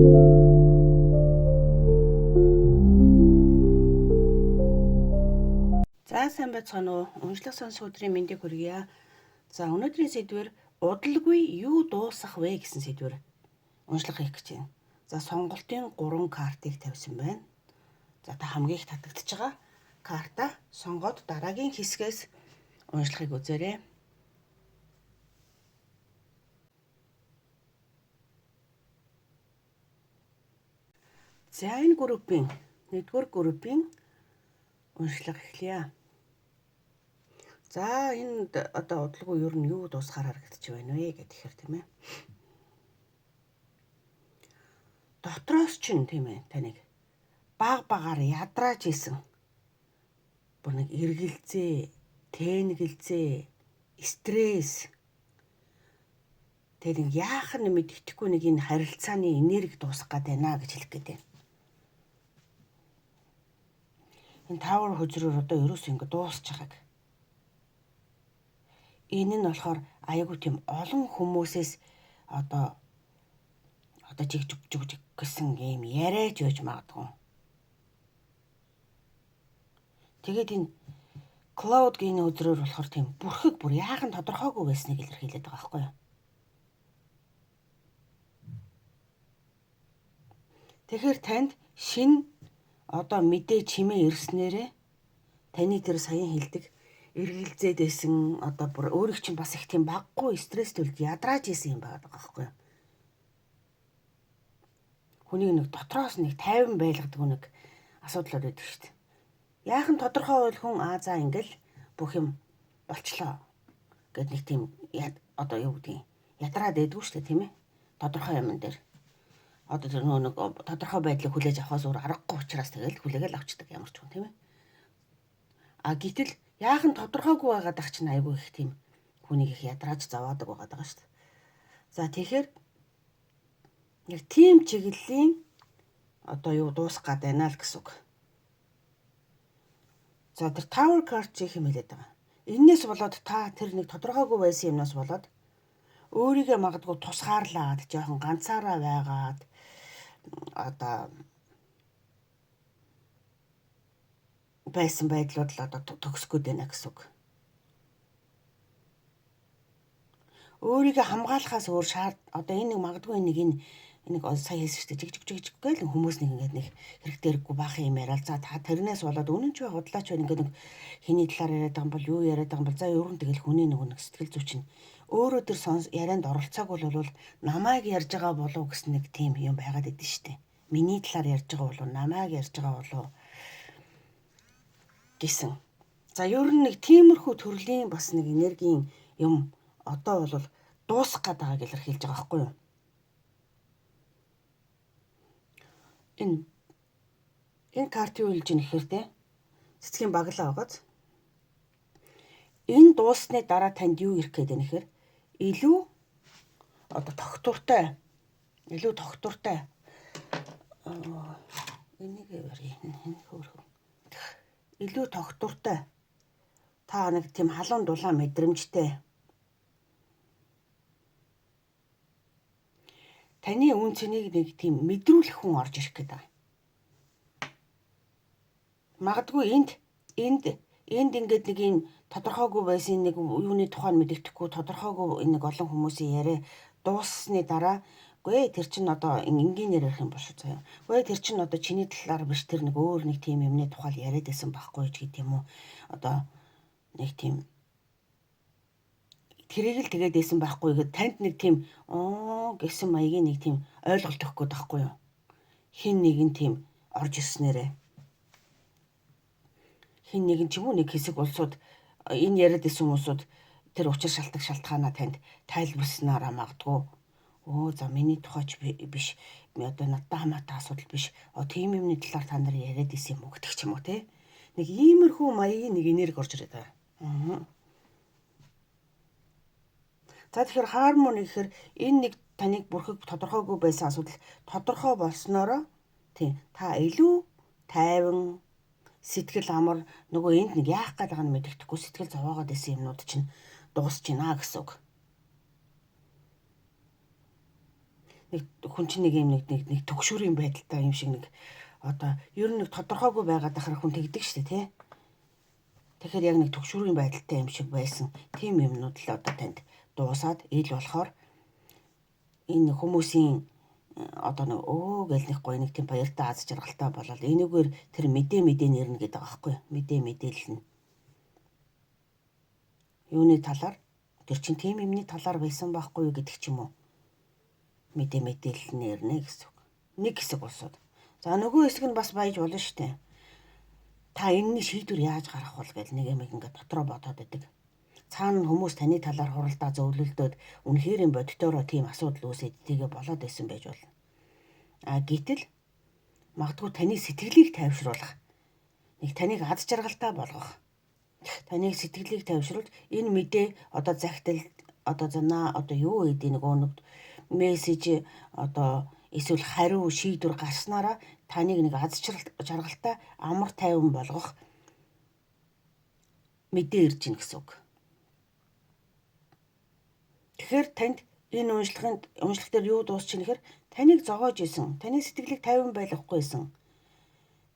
За сайн байцгаана уу? Уншлах сонс өдрийн мэндийг хүргье. За өнөөдрийн сэдвэр удалгүй юу дуусах вэ гэсэн сэдвэр уншлах хийх гэж байна. За сонголтын 3 картыг тавьсан байна. За та хамгийн их татагдж байгаа карта сонгоод дараагийн хэсгээс уншлахыг үзээрэй. За энэ группийн 1-р группийн уншлах эхлэе. За энд одоо удалгүй юу нь юу дуусахаар харагдаж байна вэ гэхээр тийм ээ. Дотроос ч тийм ээ таныг багаар ядрааж исэн. Бүр нэг эргэлзээ, тэнэгэлзээ, стресс. Тэр яах нь мэддэхгүй нэг энэ харилцааны энерги дуусах гээд байна гэж хэлэх гээд байна. Энэ Tower хөзрөөр одоо ерөөс ингэ дуусч байгааг. Энэ нь болохоор аягүй тийм олон хүмүүсээс одоо жиг гэсэн юм яриаж өгч магадгүй. Тэгээд энэ Cloud гин өдрөөр болохоор тийм бүрхэг бүр яахан тодорхойгүй байсныг илэрхийлээд байгаа байхгүй юу? Тэгэхээр танд шин одоо мэдээ чимээ ирснээрээ таны тэр саяхан хэлдэг эргэлзээдсэн одоо бүр өөрийг чинь бас их тийм баггүй стресстүүлд ядрааж исэн юм байгаа байхгүй юу? Хүнийг нэг дотроос нэг тайван байлгадаг нэг асуудал байдаг шүү дээ. Яахан тодорхой бол хүн за ингээл бүх юм болчлоо гэд нэг тийм одоо юу гэдгийг ядраад байдгүй шүү дээ тийм ээ. Тодорхой юм дээр. Одоо тэр нэг тодорхой байдлыг хүлээж авахаас өөр аргагүй учраас тэгэл хүлээгээл авчдаг ямар ч хүн тийм ээ. Гэтэл яахан тодорхойгүй байгаад ах чинь айгүй их тийм хүнийг их ядрааж заваадаг байгаа шүү дээ. За тэгэхээр яг тийм чиглэлийн одоо юу дуусах гээд байна л гэсэн үг. За тэр Tower card чих юм хэлээд байгаа. Эннээс болоод та тэр нэг тодорхойгүй байсан юмнаас болоод өөрийгөө магадгүй тусгаарлаад жоохон ганцаараа байгаад одоо байсан байдлууд л одоо төгсгöd байна гэсэн үг. Өөрийгөө хамгаалахаас өөр одоо энэ нэг магадгүй нэг сая хэлсэн шүү дээ жиг гээл хүмүүс нэг ингэдэг нэг хэрэгтэй хэрэггүй баахан юм яриад за та тэрнээс болоод үнэн ч бай худлаач бай ингээд нэг хэний талаар яриад байгаа юм бол юу яриад байгаа юм бол за ер нь тэгэл хүний нэг сэтгэл зүйч нь өөрөө тэр ярианд оролцоогүй бол намайг ярьж байгаа болов гэсэн нэг тийм юм байгаад идэв шүү дээ. Миний талаар ярьж байгаа болов намайг ярьж байгаа болов гэсэн. За ер нь нэг тиймэрхүү төрлийн бас нэг энергийн юм одоо бол дуусах гээд байгааг илэрхийлж байгаа байхгүй юу? Энэ картын үйлж ийн гэхээр те цэцгийн баглаа байгааз. Энэ дууссаны дараа танд юу ирэх гээд байна гэхээр илүү одоо тогтвортой энийг ярих илүү тогтвортой та нэг тийм халуун дулаан мэдрэмжтэй таны үн цэнийг нэг тийм мэдрүүлэх хүн орж ирэх гээд байна. Магадгүй энд ингээд нэг юм тодорхойгүй байсан нэг юуны тухайн мэддэхгүй тодорхойгүй нэг олон хүмүүсийн яриа дууссаны дараа үгүй тэр чинь одоо энгийнээр ярих юм бол шүү заяа. Үгүй тэр чинь одоо чиний талаар биш тэр нэг өөр нэг тийм юмны тухай яриад байсан байхгүй ч гэдэг юм уу. Одоо нэг тийм тэрийг л тэгээд байсан байхгүй гэхэд танд нэг тийм гэсэн маягийн нэг тийм ойлголт өгөх гээд байхгүй юу? Хин нэгэн тийм орж ирснээрээ хин нэгэн ч юм уу нэг хэсэг улсууд энэ яриад исэн хүмүүсүүд тэр учир шалтгаанаа танд тайлбарснараа магадгүй за миний тухайч биш одоо надтай хамаатай асуудал биш тийм юмны талаар та нар яриад исэн юм уу гэдэг ч юм уу те нэг иймэрхүү маягийн нэг энерги орж ирээд байгаа. За тэгэхээр хармони гэхээр энэ нэг таныг бүрхэг тодорхойгүй байсан асуудал тодорхой болсноороо тийм та илүү тайван сэтгэл амар нөгөө энд нэг яах гээд байгааг нь мэддэхгүй сэтгэл зовоогоод байсан юмнууд чинь дуусч байна гэсэн үг. нэг хүн чинь нэг юм нэг төгшүүрийн байдалтай юм шиг нэг одоо ер нь нэг тодорхойгүй байгаад ахаар хүн тэгдэг шүү дээ тий. Тэгэхээр яг нэг төгшүүрийн байдалтай юм шиг байсан тийм юмнууд л одоо танд дуусаад ил болохоор энэ хүмүүсийн одоо нэг гэл нэг гоё нэг тийм баяртай аз жаргалтай болол энэгээр тэр мэдээ нэрнэ гэдэг байгаа байхгүй мэдээ мэдээлэл нь юуны талаар тэр чин тийм юмны талаар байсан байхгүй юу гэдэг ч юм уу мэдээ мэдээлэл нэрнэ гэсэн үг нэг хэсэг улсууд за нөгөө хэсэг нь бас баяж болно штэ та энэний шийдвэр яаж гаргах вэ гэл нэг юм ингээд дотроо бодоод байдаг цаана хүмүүс таны талаар хуралдаа зөвлөлдөөд үнэхээр юм боддороо тийм асуудал үүсээд тийгээ болоод байсан байж болно. Гэтэл магадгүй таны сэтгэлийг тайвшруулах, нэг таныг аз жаргалтай болгох, таныг сэтгэлийг тайвшруулж энэ мэдээ одоо захидал одоо занаа одоо юу гэдэг нөгөө нэг мессеж одоо эсвэл хариу шийдвэр гарснараа таныг нэг аз жаргалтай амар тайван болгох мэдээ ирж ийн гэсэн үг. Тэгэхээр танд энэ уншлах дээр юу дуусч ийн гэхээр таныг зогоож исэн, таны сэтгэлийг тайван байлгахгүйсэн,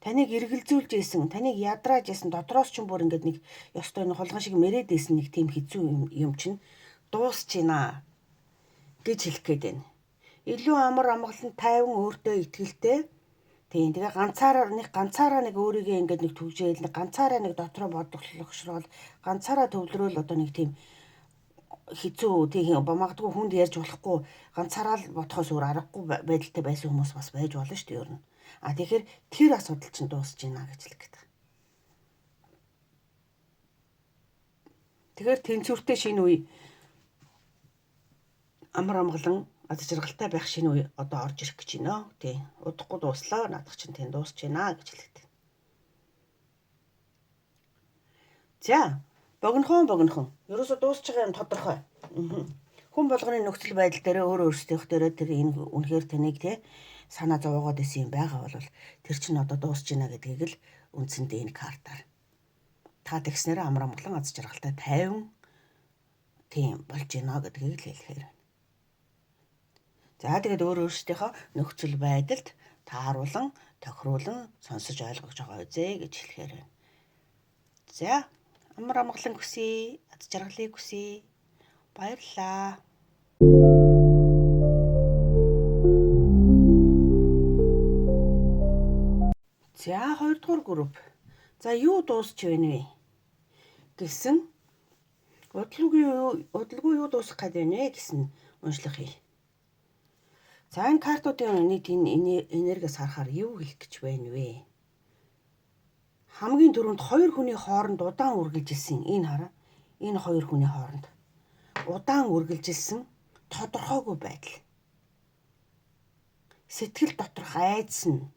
таныг эргэлзүүлж исэн, таныг ядрааж исэн, дотроос ч юм бүр ингээд нэг ёстой нэг хулгай шиг мэрээд исэн нэг тийм хэцүү юм чинь дуусч ийна гэж хэлэх гээд байна. Илүү амар амгалан тайван өөртөө итгэлтэй. Тийм тэгээ ганцаараа нэг өөрийгөө ингээд нэг түгжээл нэг ганцаараа нэг дотроо бодлогшрол ганцаараа төвлөрөөл одоо нэг тийм хэцүү тийм магадгүй хүнд ярьж болохгүй ганцаараа л бодхоос өөр аргагүй байдалтай байсан хүмүүс бас байж болно шүү дээ ер нь. Тэгэхээр тэр асуудал чинь дуусж байна гэж хэлэх гээд. Тэгэхээр тэнцвэртэй шинэ үе амар амгалан аз жаргалтай байх шинэ үе одоо орж ирэх гэж байна. Тийм удахгүй дууслаа наадах чинь тийм дуусж байна гэж хэлээд. За богинохон. Ерөөсө дуусч байгаа юм тодорхой. Хүн болгоны нөхцөл байдал дээр өөрсдийнх дээр тэр энэ үнэхээр таныг те санаа зовоогоод исэн юм байгаа бол тэр чинь одоо дуусч байна гэдгийг л үндсэндээ энэ картаар та тэгснээр амар амгалан аз жаргалтай тайван тийм болж байна гэдгийг л хэлэхээр. За тэгээд өөрсдийнхөө нөхцөл байдалд тааруулан, тохируулан сонсож ойлгож байгаа үзье гэж хэлэхээр байна. За амар амгалан хүсье, аз жаргалыг хүсье. Баярлалаа. За 2 дугаар групп. За юу дуусч байна вэ? Гэсэн удалгүй юу дуусах гээд байна вэ гэсэн уншлах хий. За энэ картуудын нийт энэ энергиас харахаар юу хэлэх гэж байна вэ? Хамгийн түрүүнд 2 хүний хооронд удаан үргэлжилсэн энэ хараа. Энэ 2 хүний хооронд удаан үргэлжилсэн тодорхойгүй байдал. Сэтгэл доторх айдас нь.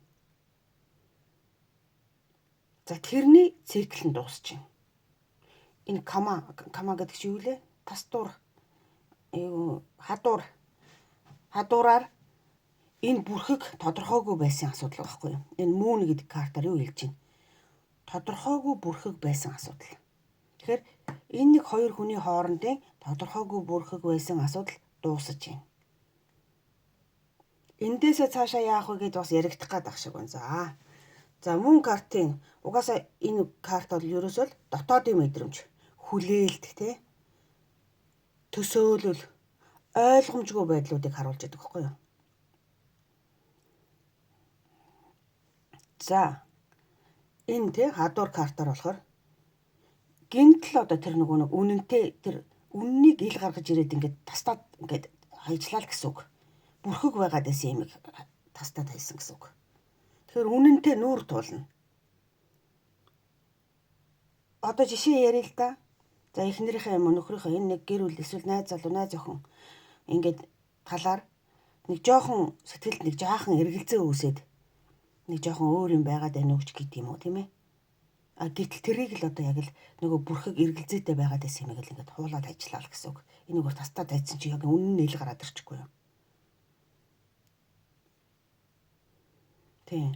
За тэрний цикл нь дуусч байна. Энэ кама гэдэг чинь юу лээ? Тастуур. Хадуураар энэ бүрхэг тодорхойгүй байсан асуудал байхгүй юу? Энэ мөн гэдэг картаар юу хэлж байна? Тодорхойгүй бүрхэг байсан асуудал. Тэгэхээр энэ нэг 2 хүний хоорондын тодорхойгүй бүрхэг байсан асуудал дуусаж байна. Эндээсээ цаашаа яах вэ гэдээ бас яригдах гээд ах шиг байна. За мөн картын угаасаа энэ карт бол ерөөсөө л дотоодын мэдрэмж, хүлээлт тий төсөөлөл, ойлгомжгүй байдлуудыг харуулж байдаг байхгүй юу? За энэ тий хадуур картаар болохоор гинтл одоо тэр нөгөө нэг үнэнтэй тэр үннийг ил гаргаж ирээд ингээд тастаад ингээд хайжлаа л гэсэн үг. Бүрхэг байгаад байсан юм тастаад хайсан гэсэн үг. Тэгэхээр үнэнтэй нүүр туулна. Одоо жишээ ярил л да. За эхнэрийнхээ юм нөхрийнхээ энэ нэг гэр бүл эсвэл найз залуу найз охин ингээд талаар нэг жоохон сэтгэлд нэг жаахан эргэлзээ үүсээд нэг жоохон өөр юм байгаад байна уу гэдэг юм уу тийм ээ. Гэтэл тэрийг л одоо яг л нөгөө бүрхэг эргэлзээтэй байгаад байсан юм яг л ингээд хуулаад ажиллаа л гэсэн үг. Энийгээр тастаад хайцсан чи яг үнэн нь ил гараад ирчихгүй юу? Тийм.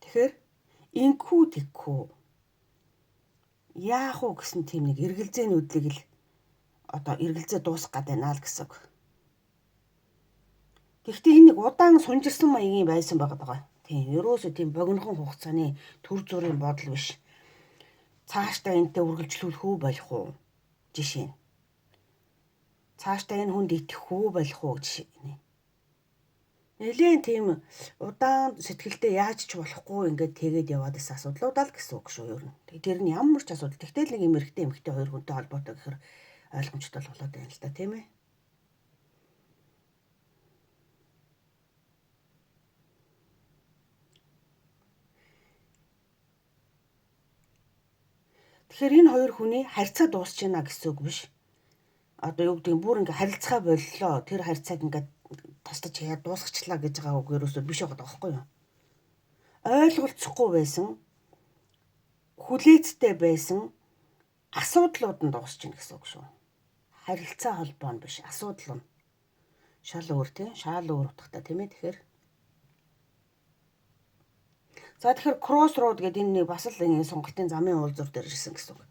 Тэгэхээр инхүү тэгхүү яах уу гэсэн тийм нэг эргэлзээнүүдлийг л одоо эргэлзээ дуусгах гээд байна л гэсэн үг. Гэхдээ энэ нэг удаан сунжирсан маягийн байсан байгаа. Тийм, ерөөсөө тийм богинохон хугацааны төр зүрийн бодол биш. Цаашдаа энтэй үргэлжлүүлэх үү болох уу? Жишээ нь. Цаашдаа энэ хүнд итгэх үү болох уу жишээ нь. Нэлээд тийм удаан сэтгэлдээ яаж ч болохгүй ингээд тэгээд яваад байсан асуудлуудаа л гэсэн үг шүү ер нь. Тэр нь ямар ч асуудал. Тэгтэл нэг юм эрэгтэй эмэгтэй хоёр хүнтэй холбоотой гэхээр ойлгомжтой болоод байна л да, тийм ээ. Тэгэхээр энэ хоёр хүний харьцаа дуусч байна гэсэн үг биш. Одоо юу гэдэг бүр ингээ харилцаа боллоо. Тэр харьцааг ингээ тастаж яа дуусгачлаа гэж байгаа үг ерөөсөө биш байгаа байхгүй юу? Ойлголцохгүй байсан, хүлээцтэй байсан асуудлууд нь дуусч байна гэсэн үг шүү. Харилцаа холбоо нь биш, асуудал нь. Шал өөр тийм, шал өөр утгатай тийм ээ тэгэхээр. За тэгэхээр crossroad гэдэг энэ бас л энэ сонголтын замын уулзуур дээр ирсэн гэсэн үг.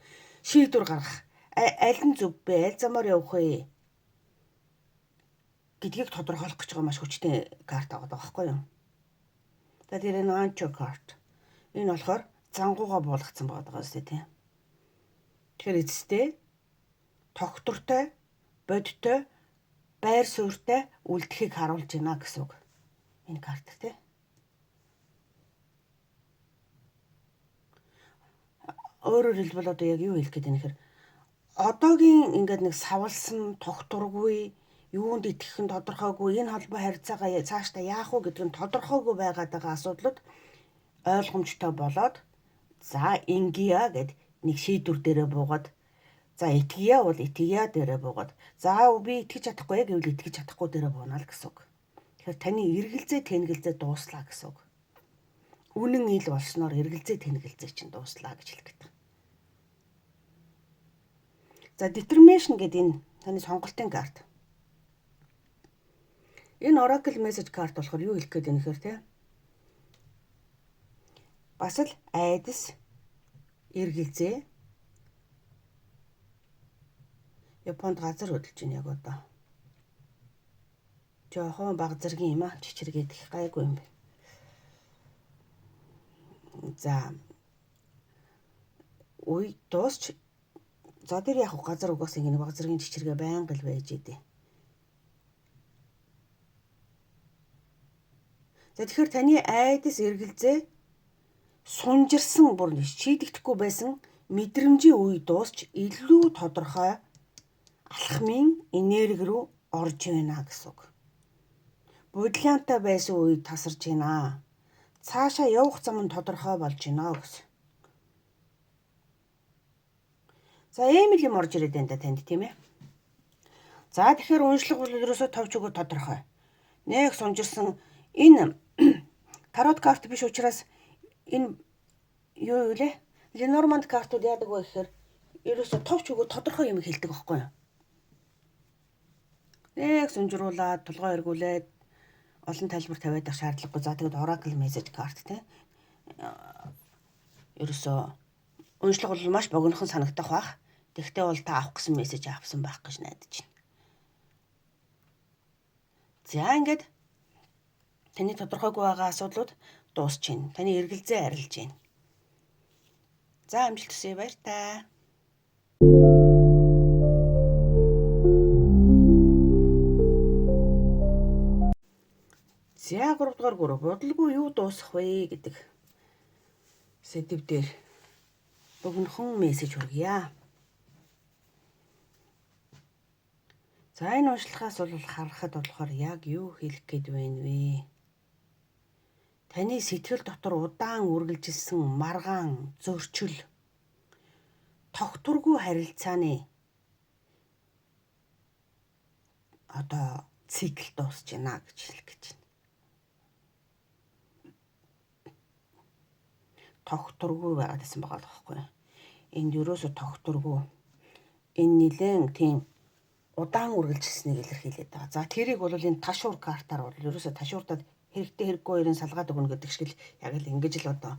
Шийдвэр гаргах. Аль нь зөв бэ? Аль замаар явах вэ? Гэдгийг тодорхойлох гэж байгаа маш хүчтэй карт байгаа байхгүй юу? За тэр энэ anchor карт. Энэ болохоор зангууга буулгацсан байгаа зү тийм. Тэгэхээр эцэстээ тогтвортой, бодиттой, байр суурьтай үлдэхийг харуулж байна гэсэн үг. Энэ карт тийм. Өөрөөр хэлбэл одоо яг юу хэлэх гээд байна гэхээр одоогийн ингээд нэг савлсан, тогтворгүй, юунд итгэх нь тодорхойгүй, энэ холбоо харьцаагаа цаашдаа яах вэ гэдэг нь тодорхойгүй байгаад байгаа асуудлууд ойлгомжтой болоод за ингия гэд нэг шийдвэр дээрээ буугаад за итгэя бол итгэя дээрээ буугаад за би итгэж чадахгүй гэвэл итгэж чадахгүй дээрээ буунаа л гэсэн үг. Тэгэхээр таны эргэлзээ тэнгэлзээ дууслаа гэсэн үг. Үнэн ил болсноор эргэлзээ тэнгэлзээ чинь дууслаа гэж хэлэх гэдэг. За determination гэдэг энэ таны сонголтын карт. Энэ oracle message карт болохоор юу хэлэх гээд байна гэхээр те. Бас л айдас эргэлзээ Японд газар хөдөлж байна яг одоо. Жохон баг зэргийн юм аа чичиргээд их гайгүй юм байна. За үй дуусч за тэр яг газар угаас ингэ баг зэргийн чичиргээ байнга л байж идэв. За тэгэхээр таны айдас эргэлзээ сунжирсан бүр шийдэгдэхгүй байсан мэдрэмжийн үе дуусч илүү тодорхой алхмын энерги рүү орж байна гэсэн үг. Бодлянтай байсан үе тасарч байна. Цаашаа явах зам нь тодорхой болж байна гэсэн. За ийм юм орж ирээд байна да танд тийм ээ. За тэгэхээр уншлага бол ерөөсөө товч өгөө тодорхой. Нэг сунжирсан энэ тарот карт биш учраас энэ юу вэ? Lenormand картууд яадаг вэ гэхээр ерөөсөө товч өгөө тодорхой юм хэлдэг байхгүй юу? Нэг сунжруулаад тулгой эргүүлээд олон тайлбар тавиад ах шаардлагагүй. За тэгэд oracle message карт тийм. Ерөөсөө уншлага бол маш богинохон санагдах бах. Тэгтээ бол та авах гэсэн мессеж авсан байх гэж найдаж байна. За ингээд таны тодорхойгүй байгаа асуудлууд дуусч байна. Таны эргэлзээ арилж байна. За амжилт хүсье баяр таа. За 3 дугаар гурав бодлого юу дуусах вэ гэдэг сэдв дээр богинохон мессеж хүргье. За энэ уншлагаас бол харахад болохоор яг юу хэлэх гээд байна вэ? Таны сэтгэл дотор удаан үргэлжилсэн маргаан, зөрчил, тогтворгүй харилцааны одоо цикл дуусч байна гэж хэлэх гэж байна. Тогтворгүй байгаад байсан байгаа л байхгүй. Энд ерөөсө тогтворгүй. Энэ нэлээд тийм удаан үргэлжилсэнийг илэрхийлээд байгаа. За тэрийг бол энэ ташуур картаар бол ерөөсө ташууртад хэрэгтэй хэрэггүй хоёрын салгаад өгнө гэдэг шиг л яг л ингэж л одоо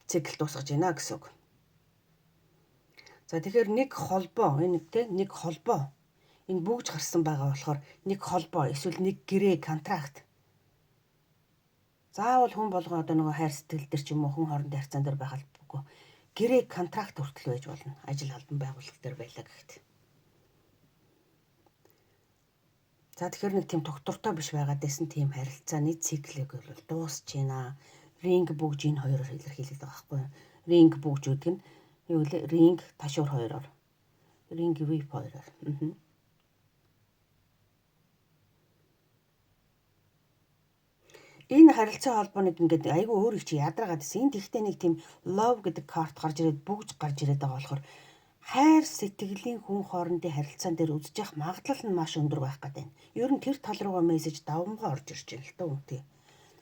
цикл дуусгаж байна гэсэн үг. За тэгэхээр нэг холбоо энэ тийм нэг холбоо Энэ бүгж гарсан байгаа болохоор нэг холбоо эсвэл нэг гэрээ контракт. Заавал хүн болгоо одоо нөгөө хайр сэтгэл дээр ч юм уу хүн хоорондын харьцаан дээр байх албагүй. Гэрээ контракт хүртэл байж болно. Ажил албан байгууллага дээр байлаа гэхэд. За тэгэхээр нэг тийм тогтвортой биш байгаад байсан тийм харилцааны циклийг бол дуусч байна. Ринг бүгж энэ хоёроор илэрхийлээд байгаа байхгүй юу? Ринг бүгж үүдг нь юу вэ? Ринг ташуур хоёроор. Ринг вип хоёроор. Энэ харилцаа холбоонууд ингээд айгүй өөр их чи ядаргаад байсан. Энд ихтэй нэг тийм love гэдэг карт гарч ирээд бүгж гарч ирээд байгаа болохоор хайр сэтгэлийн хүн хоорондын харилцаан дээр үзэж явах магадлал нь маш өндөр байх гэдэг байна. Ер нь тэр тал руугаа мессеж давмгаа орж ирж байна л та үгүй.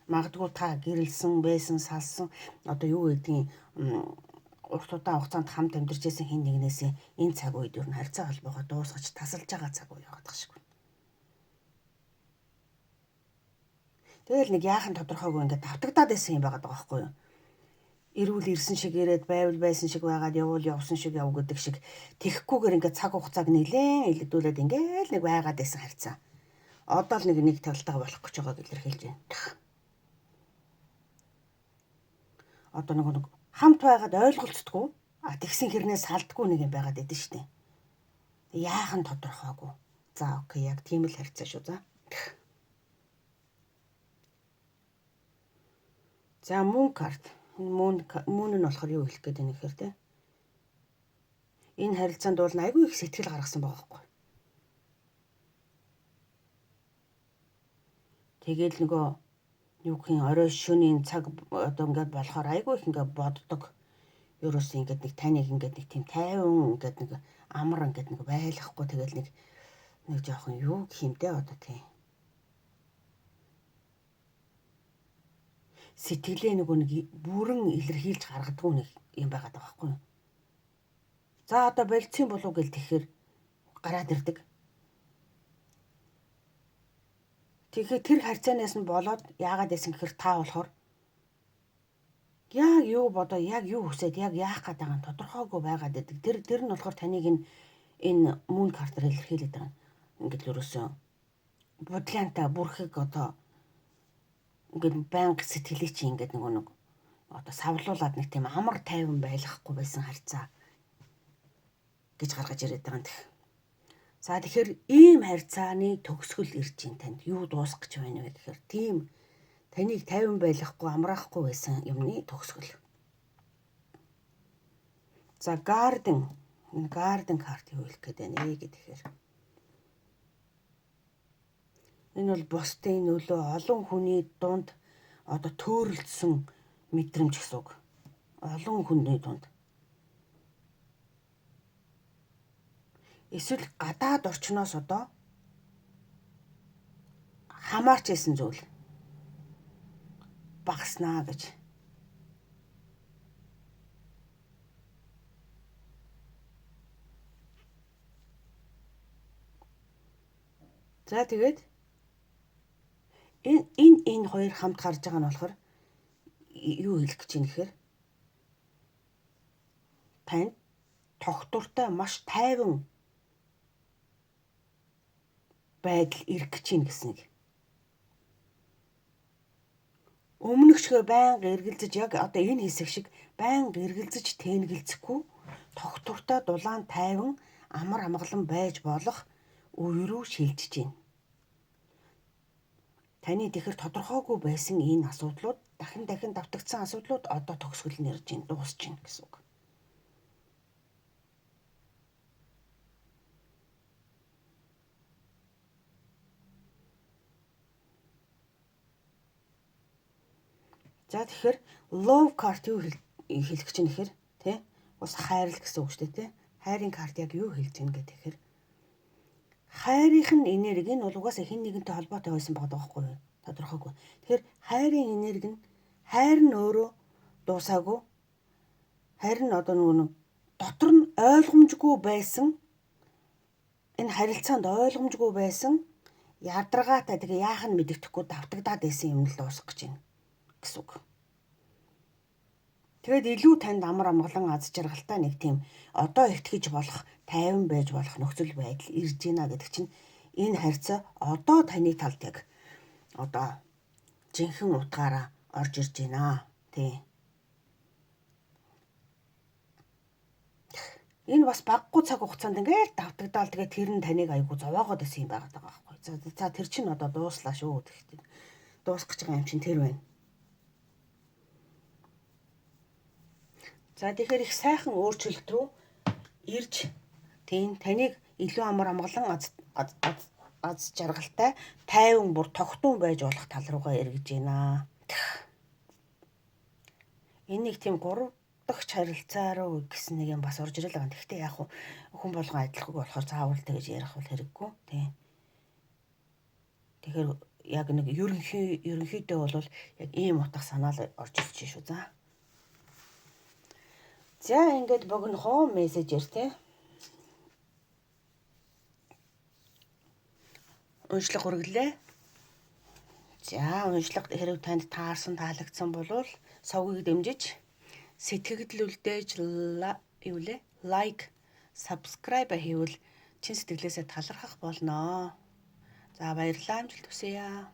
Магадгүй та гэрэлсэн, байсан, салсан одоо юу гэдгийг урт удаан хугацаанд хамт амьдарч байсан хин нэгнээс энэ цаг үед ер нь харилцаа холбоогоо дуусгаж тасалж байгаа цаг үе яваад байгаа шиг байна. Тэгэл нэг яахан тодорхойгүй ингээд давтагдаад байсан юм байгаа байхгүй юу? Ирүүл ирсэн шиг ирээд байвал байсан шиг байгаад явсан шиг яв гэдэг шиг тэххгүйгээр ингээд цаг хугацааг нэлээд илэрдүүлээд ингээд нэг байгаад байсан харьцаа. Одоо л нэг талтайгаа болох гэж байгааг илэрхийлж байна. Одоо нэг хамт байгаад ойлголцдоггүй тэгсэн хэрнээ салдгүй нэг юм байгаад байдсан шүү дээ. Яахан тодорхойгүй. За окей, яг тийм л харьцаа шүү за. За мөн карт. Мөн нь болохоор юу хэлэх гээд байна гэхээр те. Энэ харилцаанд бол айгүй их сэтгэл гаргасан байгаа байхгүй. Тэгэл нөгөө юу гэх юм орой шөнийн цаг одоо ингээд болохоор айгүй их ингээд боддог. Ерөөс ингээд нэг таныг ингээд нэг тийм тайван ингээд нэг амар ингээд нэг байлгахгүй тэгэл нэг жоохон юу гэх юм те одоо тийм. Сэтгэлээ нөгөө нэг бүрэн илэрхийлж гаргадаг нэг юм байгаад байгаа байхгүй юу. За одоо болцсон болов гэл тэгэхээр гараад ирдэг. Тэгэхээр тэр харьцаанаас нь болоод яагаад байсан гэхээр та болохоор яг юу бодоо, яг юу хүсээд, яг яах гээд байгаа нь тодорхойгүй байгаад байдаг. Тэр нь болохоор таныг энэ мөн картаар илэрхийлээд байгаа. Ингээд ерөөсөө бодлоонтой бүрхэг одоо ингээд банк сэтгэлээ чи ингээд нэг одоо савлуулаад нэг тийм амар тайван байлгахгүй байсан харьцаа гэж гаргаж ирээд байгаа юм. За тэгэхээр ийм харьцааны төгсгөл ирж ин танд юу дуусах гэж байна вэ гэхээр тийм таныг тайван байлгахгүй амраахгүй байсан юмны төгсгөл. За гарден карт юу хэлэх гээд байна гэхээр энэ бол бусдын нөлөө олон хүний дунд одоо төөрөлдсөн мэдрэмж гэсэн үг. Олон хүний дунд. Эсвэл гадаад орчноос одоо хамаарч исэн зүйл багаснаа гэж. За тэгээд энэ хоёр хамт гарч байгаа нь болохоор юу хэлэх гэж юм гэхээр танд тогтвортой маш тайван байдал ирэх гэж юм гэсэн үг. Өмнөгчгөө байнга эргэлзэж яг одоо энэ хэсэг шиг байнга эргэлзэж тэнэгэлзэхгүй тогтвортой дулаан тайван амар амгалан байж болох үе рүү шилжиж байна. Таны тэгэхээр тодорхойгүй байсан энэ асуудлууд дахин давтагдсан асуудлууд одоо төгсгөл нэрж ин дуусч ин гэсэн үг. За тэгэхээр love card юу хэлэх гэж юм нэхэр тий? Бас хайр л гэсэн үг шүү дээ тий? Хайрын карт яг юу хэлж байна гэхээр хайрынх нь энерги нь бол угаасаа хэн нэгэнтэй холбоотой байсан байгаа байхгүй юу? Тодорхойгүй. Тэгэхээр хайрын энерги нь хайр нь өөрөө дуусаагүй. Хайр нь одоо нөгөө дотор нь ойлгомжгүй байсан энэ харилцаанд ойлгомжгүй байсан ядаргаатай тэгээ яах нь мэддэхгүй давтагдаад байсан юм л дуусах гэж байна гэсэн үг. Тэгээд илүү танд амар амгалан аз жаргалтай нэг тийм одоо итгэж болох, тайван байж болох нөхцөл байдал ирж байна гэдэг чинь энэ харьцаа одоо таны талд яг одоо жинхэнэ утгаараа орж ирж байна. Тий. Энэ бас баггүй цаг хугацаанд ингээд давтагдаал тэгээд тэр нь таныг айгу зовоогоод байсан юм байгаад байгаа байхгүй. За тэр чинь одоо дууслаа шүү гэхдээ дуусгах гэж байгаа юм чинь тэр байна. За тэгэхээр их сайхан өөрчлөлт рүү ирж тийм таныг илүү амар амгалан аз жаргалтай, тайван бүр тогтун байж болох тал руугаа эргэж байна. Энэ нэг тийм 3 дахь харилцаа руу гэсэн нэг юм бас орж ирэл байгаа. Гэхдээ яг хүн болгон адилхан болохоор заавал тэгэж ярих бол хэрэггүй тийм. Тэгэхээр яг нэг ерөнхийдөө бол яг ийм утга санаа л орж ирж шүү. За ингээд богинохоо мессежээр те уншлага хүргэлээ. За уншлага хэрэг танд таарсан таалагдсан бол сувгийг дэмжиж сэтгэгдэл үлдээж лайк, subscribe хийвэл чин сэтгэлээсээ талархах болно. За баярлалаа, амжилт хүсье.